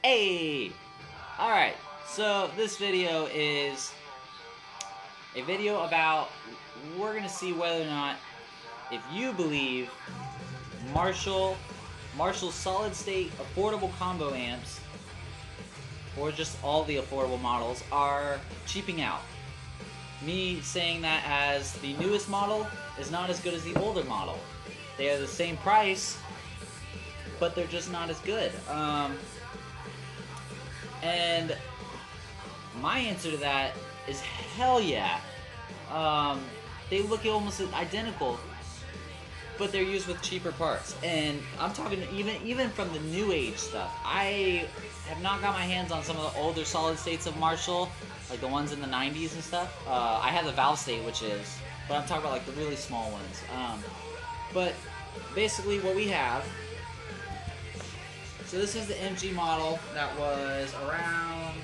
Hey! Alright, so this video is a video about, we're going to see whether or not, if you believe Marshall's solid state affordable combo amps, or just all the affordable models, are cheaping out. Me saying that as the newest model is not as good as the older model. They are the same price, but they're just not as good. And my answer to that is hell yeah. They look almost identical, but they're used with cheaper parts. And I'm talking even from the new age stuff. I have not got my hands on some of the older solid states of Marshall, like the ones in the 90s and stuff. I have the valve state, but I'm talking about like the really small ones. But basically what we have, so this is the MG model that was around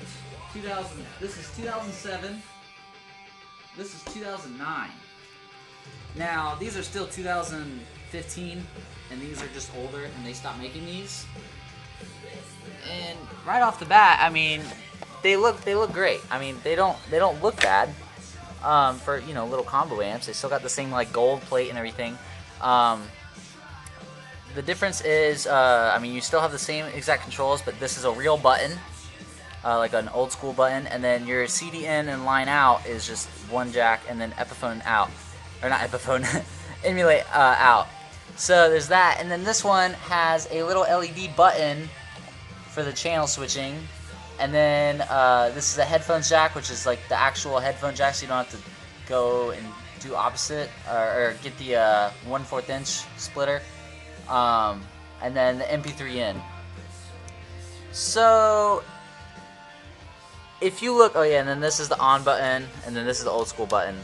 2000, this is 2007, this is 2009. Now, these are still 2015, and these are just older, and they stopped making these. And right off the bat, I mean, they look great. I mean, they don't look bad for, you know, little combo amps. They still got the same like gold plate and everything. The difference is, I mean, you still have the same exact controls, but this is a real button, like an old school button, and then your CD in and line out is just one jack, and then Epiphone out. Or not Epiphone, emulate out. So there's that, and then this one has a little LED button for the channel switching, and then this is a headphones jack, which is like the actual headphone jack, so you don't have to go and do opposite, or get the 1/4 inch splitter, and then the MP3 in. So if you look, oh yeah, and then this is the on button, and then this is the old school button.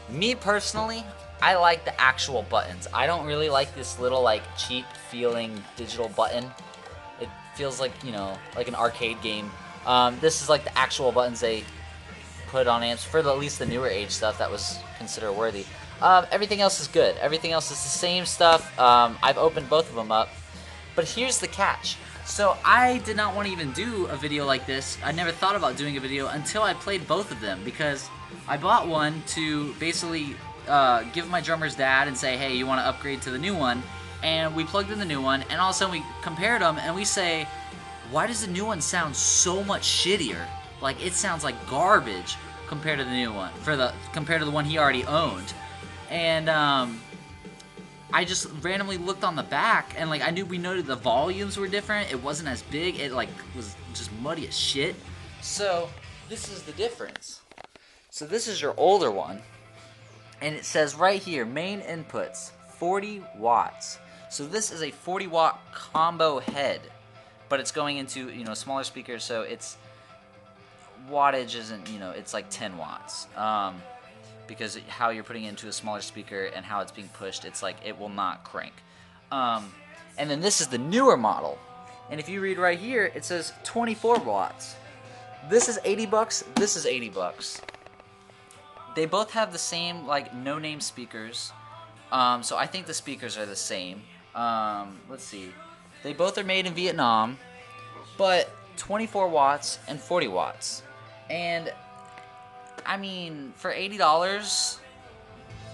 Me personally, I like the actual buttons. I don't really like this little like cheap feeling digital button. It feels like, you know, like an arcade game. This is like the actual buttons they put on amps for at least the newer age stuff that was considered worthy. Everything else is good. Everything else is the same stuff. I've opened both of them up, but here's the catch. So I did not want to even do a video like this. I never thought about doing a video until I played both of them, because I bought one to basically give my drummer's dad and say, hey, you want to upgrade to the new one? And we plugged in the new one, and all of a sudden we compared them, and we say, why does the new one sound so much shittier? Like, it sounds like garbage compared to the new one, compared to the one he already owned. And I just randomly looked on the back, and like we noted the volumes were different. It wasn't as big. It like was just muddy as shit. So this is the difference. So this is your older one, and it says right here, main inputs, 40 watts. So this is a 40 watt combo head, but it's going into, you know, smaller speakers, so its wattage isn't, you know, it's like 10 watts. Because how you're putting it into a smaller speaker and how it's being pushed, it's like it will not crank. And then this is the newer model, and if you read right here, it says 24 watts. This is 80 bucks. This is 80 bucks. They both have the same like no-name speakers, so I think the speakers are the same. Let's see. They both are made in Vietnam, but 24 watts and 40 watts. And I mean, for $80,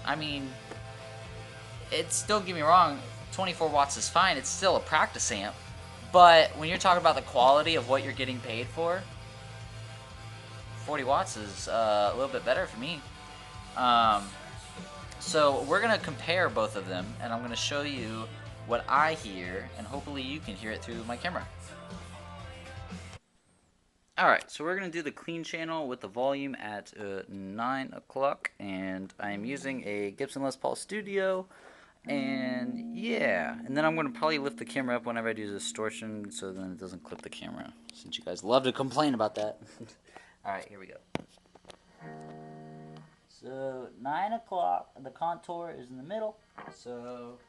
I mean, it's, don't get me wrong, 24 watts is fine. It's still a practice amp. But when you're talking about the quality of what you're getting paid for, 40 watts is a little bit better for me. So we're going to compare both of them, and I'm going to show you what I hear, and hopefully you can hear it through my camera. Alright, so we're going to do the clean channel with the volume at 9 o'clock, and I'm using a Gibson Les Paul Studio, and yeah, and then I'm going to probably lift the camera up whenever I do distortion, so then it doesn't clip the camera, since you guys love to complain about that. Alright, here we go. So, 9 o'clock, the contour is in the middle, so...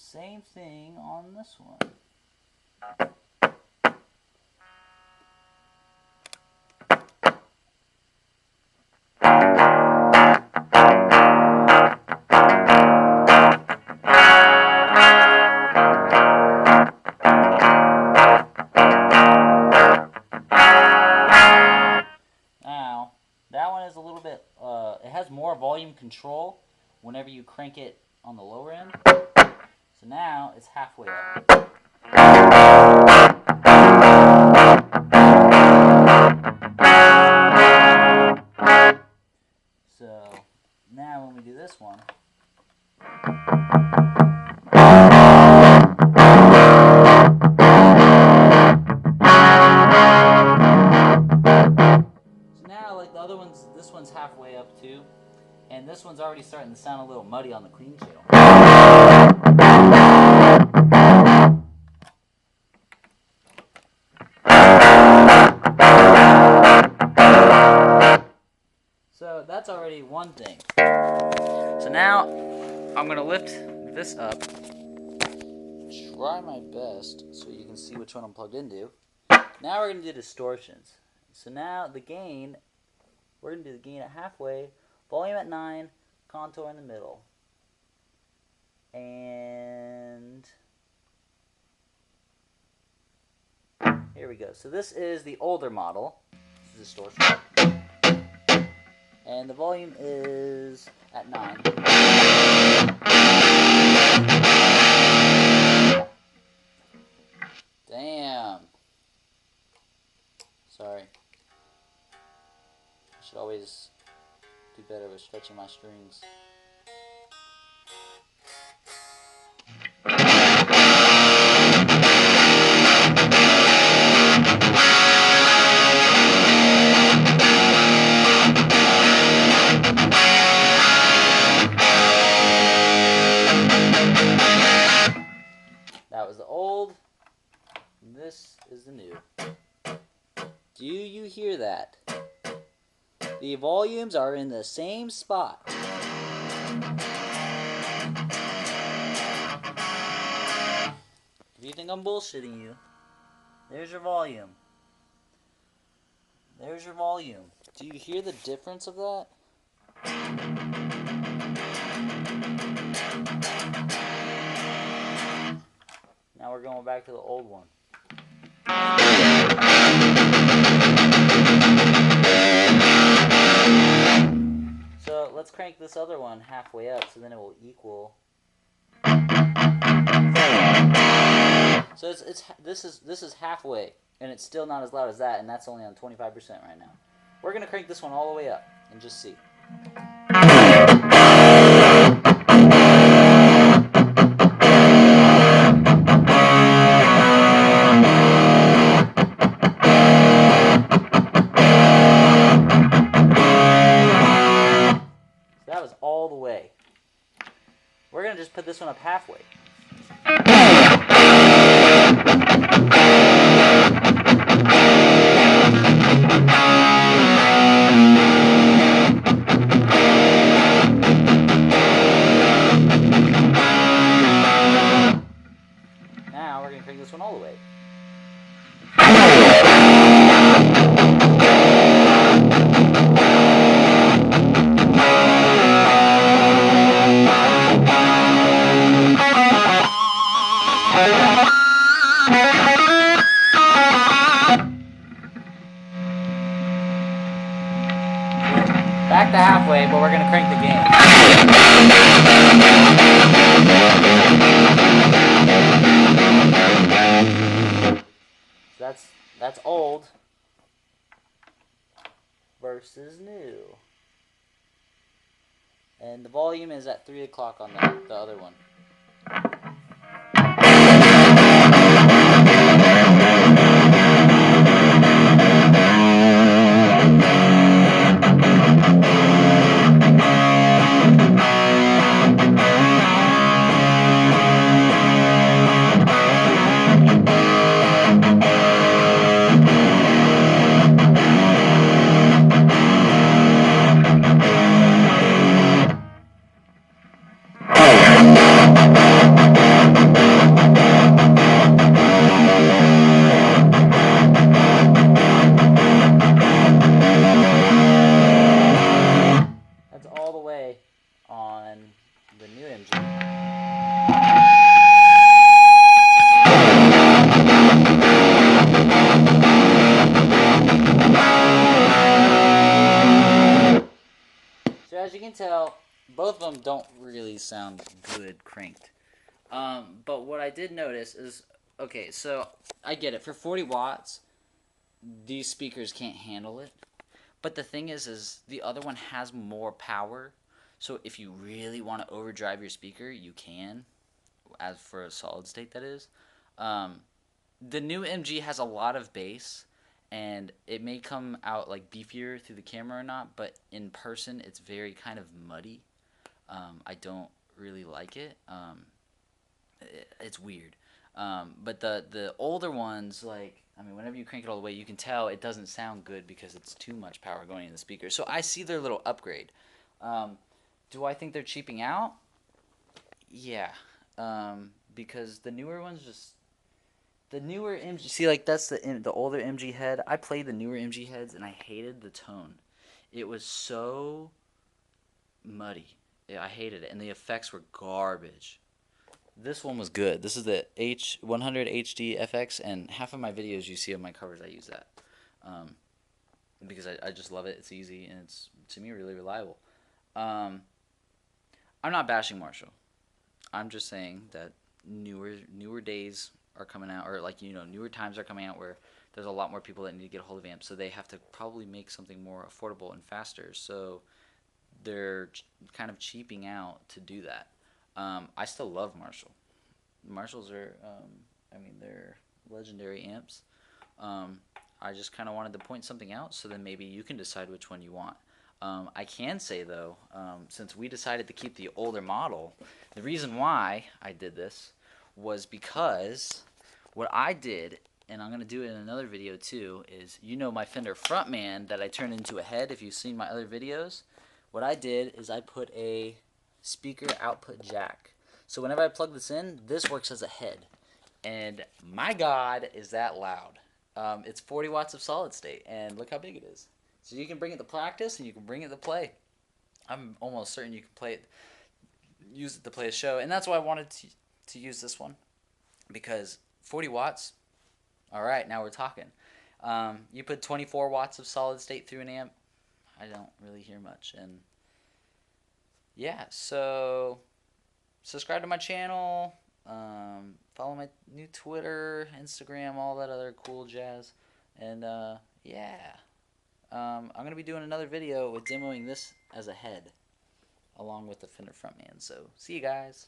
same thing on this one. Now, that one is a little bit, it has more volume control whenever you crank it on the lower end. So now it's halfway up. So now when we do this one, so now like the other ones, this one's halfway up too, and this one's already starting to sound a little muddy on the clean channel. So that's already one thing. So now I'm going to lift this up, try my best so you can see which one I'm plugged into. Now we're going to do distortions. So now the gain, we're going to do the gain at halfway, volume at 9, contour in the middle. And here we go. So this is the older model. This is distortion. And the volume is at 9. Damn. Sorry. I should always do better with stretching my strings. That was the old, and this is the new. Do you hear that? The volumes are in the same spot. If you think I'm bullshitting you, there's your volume. There's your volume. Do you hear the difference of that? Now we're going back to the old one. So let's crank this other one halfway up so then it will equal. So this is halfway and it's still not as loud as that, and that's only on 25% right now. We're gonna crank this one all the way up and just see. That was all the way. We're going to just put this one up halfway. Now we're going to crank this one all the way. Back to halfway, but we're going to crank the gain. So that's old versus new. And the volume is at 3 o'clock on the other one. of them don't really sound good cranked. But what I did notice is, okay, so I get it. For 40 watts, these speakers can't handle it. But the thing is the other one has more power. So if you really want to overdrive your speaker, you can, as for a solid state, that is. Um, the new MG has a lot of bass, and it may come out like beefier through the camera or not, but in person, it's very kind of muddy. I don't really like it. It's weird. But the older ones, like, I mean, whenever you crank it all the way, you can tell it doesn't sound good because it's too much power going in the speaker. So I see their little upgrade. Do I think they're cheaping out? Yeah. Because the newer ones just, the newer MG, see, like, that's the older MG head. I played the newer MG heads and I hated the tone. It was so muddy. Yeah, I hated it, and the effects were garbage. This one was good. This is the H100 HD FX, and half of my videos you see on my covers, I use that. Um, because I just love it. It's easy, and it's, to me, really reliable. Um, I'm not bashing Marshall. I'm just saying that newer days are coming out, or, like, newer times are coming out where there's a lot more people that need to get a hold of amps, so they have to probably make something more affordable and faster. So they're kind of cheaping out to do that. I still love Marshall. Marshalls are, I mean, they're legendary amps. I just kind of wanted to point something out so then maybe you can decide which one you want. I can say, though, since we decided to keep the older model, the reason why I did this was because what I did, and I'm going to do it in another video too, is, my Fender Frontman that I turned into a head if you've seen my other videos. What I did is I put a speaker output jack. So whenever I plug this in, this works as a head. And my God, is that loud. It's 40 watts of solid state, and look how big it is. So you can bring it to practice, and you can bring it to play. I'm almost certain you can use it to play a show, and that's why I wanted to use this one. Because 40 watts, all right, now we're talking. You put 24 watts of solid state through an amp, I don't really hear much. And yeah, so subscribe to my channel, follow my new Twitter, Instagram, all that other cool jazz. And yeah, I'm going to be doing another video with demoing this as a head along with the Fender Frontman. So see you guys.